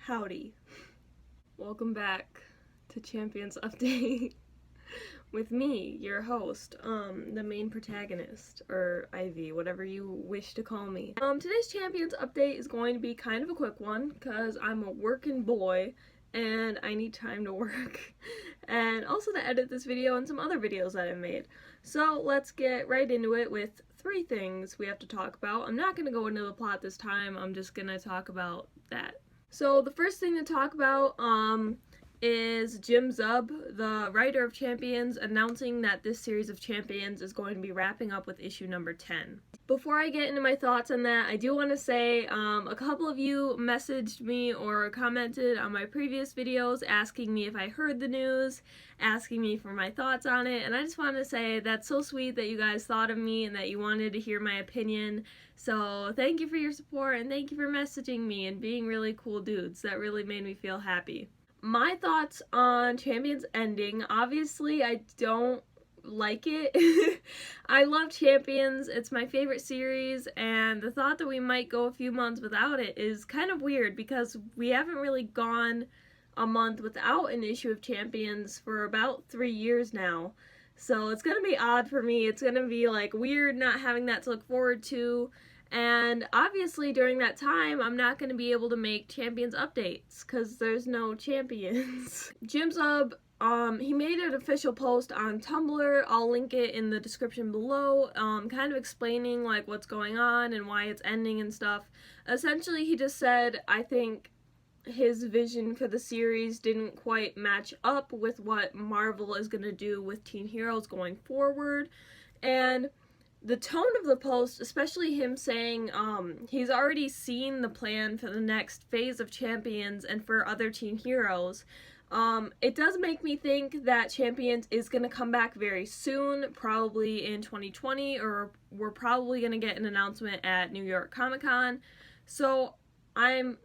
Howdy. Welcome back to Champions Update with me, your host, the main protagonist, or Ivy, whatever you wish to call me. Today's Champions Update is going to be kind of a quick one, because I'm a working boy, and I need time to work, and also to edit this video and some other videos that I've made. So let's get right into it with 3 things we have to talk about. I'm not going to go into the plot this time, I'm just going to talk about that. So the first thing to talk about, is Jim Zub, the writer of Champions, announcing that this series of Champions is going to be wrapping up with issue number 10. Before I get into my thoughts on that, I do want to say a couple of you messaged me or commented on my previous videos asking me if I heard the news, asking me for my thoughts on it, and I just want to say that's so sweet that you guys thought of me and that you wanted to hear my opinion. So thank you for your support and thank you for messaging me and being really cool dudes. That really made me feel happy. My thoughts on Champions ending, obviously I don't like it. I love Champions, it's my favorite series, and the thought that we might go a few months without it is kind of weird because we haven't really gone a month without an issue of Champions for about 3 years now. So it's gonna be odd for me, it's gonna be like weird not having that to look forward to. And obviously during that time, I'm not going to be able to make Champions updates because there's no Champions. Jim Zub, he made an official post on Tumblr. I'll link it in the description below, kind of explaining like what's going on and why it's ending and stuff. Essentially, he just said, I think his vision for the series didn't quite match up with what Marvel is going to do with teen heroes going forward. And the tone of the post, especially him saying he's already seen the plan for the next phase of Champions and for other teen heroes, it does make me think that Champions is going to come back very soon, probably in 2020, or we're probably going to get an announcement at New York Comic-Con. So I'm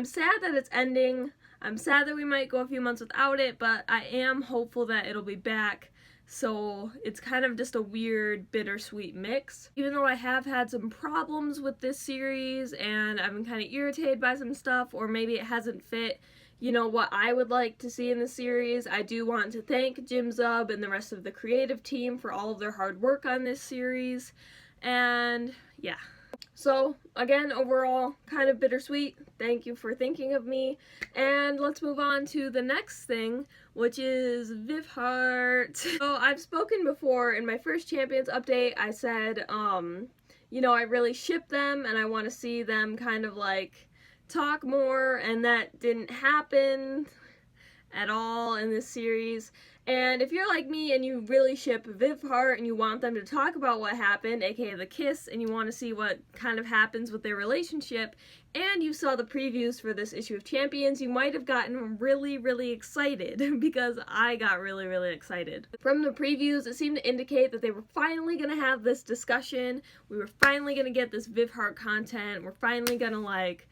sad that it's ending. I'm sad that we might go a few months without it, but I am hopeful that it'll be back. So it's kind of just a weird, bittersweet mix. Even though I have had some problems with this series and I've been kind of irritated by some stuff, or maybe it hasn't fit, you know, what I would like to see in the series, I do want to thank Jim Zub and the rest of the creative team for all of their hard work on this series. And yeah. So, again, overall, kind of bittersweet. Thank you for thinking of me. And let's move on to the next thing, which is Viv Heart. So, I've spoken before in my first Champions update. I said, you know, I really ship them and I want to see them kind of like talk more, and that didn't happen at all in this series. And if you're like me and you really ship Viv Heart and you want them to talk about what happened, aka the kiss, and you want to see what kind of happens with their relationship, and you saw the previews for this issue of Champions, you might have gotten really, really excited, because I got really, really excited. From the previews, it seemed to indicate that they were finally going to have this discussion, we were finally going to get this Viv Heart content, we're finally going to like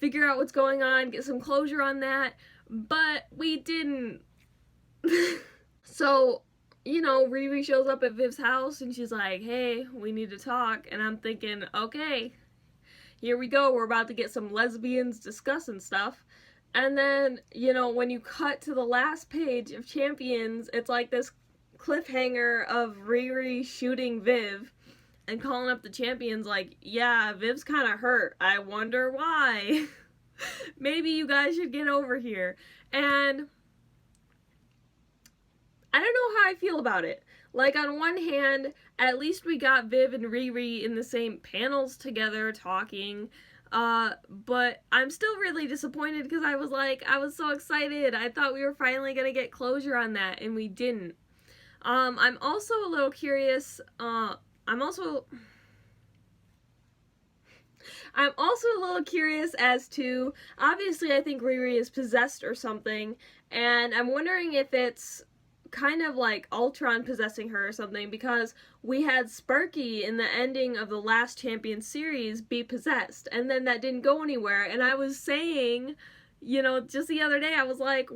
figure out what's going on, get some closure on that, but we didn't. So, you know, Riri shows up at Viv's house and she's like, hey, we need to talk. And I'm thinking, okay, here we go. We're about to get some lesbians discussing stuff. And then, you know, when you cut to the last page of Champions, it's like this cliffhanger of Riri shooting Viv and calling up the Champions like, yeah, Viv's kind of hurt. I wonder why. Maybe you guys should get over here. And I don't know how I feel about it. Like, on one hand, at least we got Viv and Riri in the same panels together talking, but I'm still really disappointed because I was so excited. I thought we were finally gonna get closure on that, and we didn't. I'm also a little curious, I'm also a little curious as to, obviously I think Riri is possessed or something, and I'm wondering if it's kind of like Ultron possessing her or something, because we had Sparky in the ending of the last Champion series be possessed, and then that didn't go anywhere, and I was saying, you know, just the other day, I was like,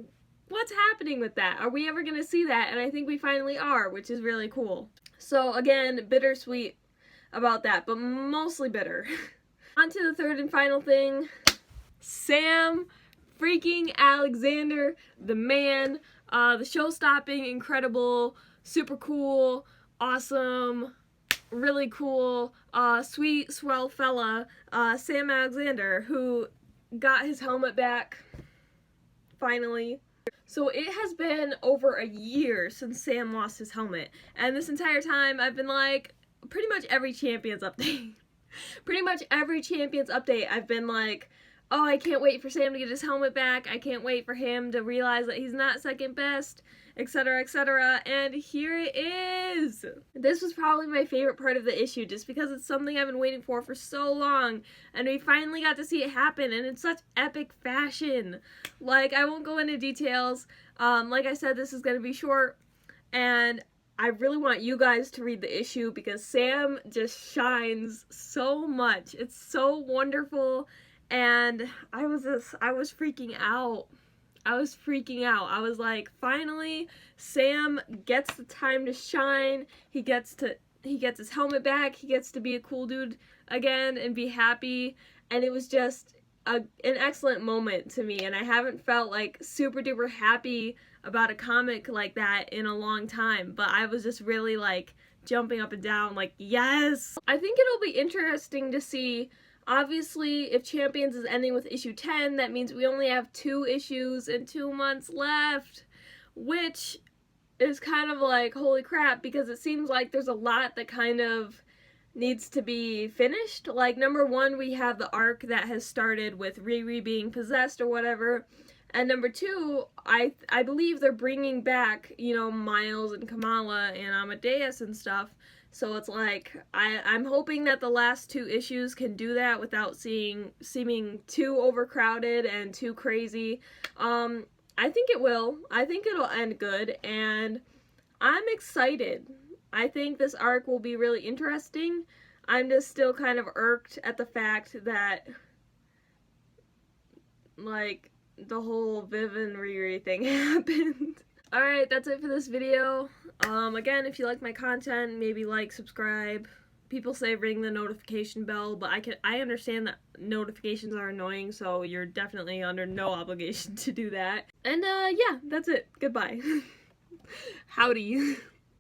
what's happening with that? Are we ever gonna see that? And I think we finally are, which is really cool. So again, bittersweet about that, but mostly bitter. On to the third and final thing. Sam freaking Alexander, the man, the show-stopping, incredible, super cool, awesome, really cool, sweet, swell fella, Sam Alexander, who got his helmet back, finally. So it has been over a year since Sam lost his helmet, and this entire time I've been like, pretty much every Champions update, I've been like, oh, I can't wait for Sam to get his helmet back, I can't wait for him to realize that he's not second best, etc, etc, and here it is! This was probably my favorite part of the issue, just because it's something I've been waiting for so long, and we finally got to see it happen, and in such epic fashion. Like, I won't go into details, like I said, this is gonna be short, and I really want you guys to read the issue, because Sam just shines so much. It's so wonderful, and I was freaking out. I was like, finally, Sam gets the time to shine. He gets his helmet back. He gets to be a cool dude again and be happy. And it was just an excellent moment to me. And I haven't felt like super duper happy about a comic like that in a long time. But I was just really like jumping up and down like, yes! I think it'll be interesting to see. Obviously, if Champions is ending with issue 10, that means we only have 2 issues and 2 months left, which is kind of like, holy crap, because it seems like there's a lot that kind of needs to be finished. Like, number 1, we have the arc that has started with Riri being possessed or whatever, and number 2, I believe they're bringing back, you know, Miles and Kamala and Amadeus and stuff. So it's like, I'm hoping that the last 2 issues can do that without seeming too overcrowded and too crazy. I think it will. I think it'll end good, and I'm excited. I think this arc will be really interesting. I'm just still kind of irked at the fact that, like, the whole Viv and Riri thing happened. Alright, that's it for this video. Again, if you like my content, maybe like, subscribe. People say ring the notification bell, but I understand that notifications are annoying, so you're definitely under no obligation to do that. And, yeah, that's it. Goodbye. Howdy.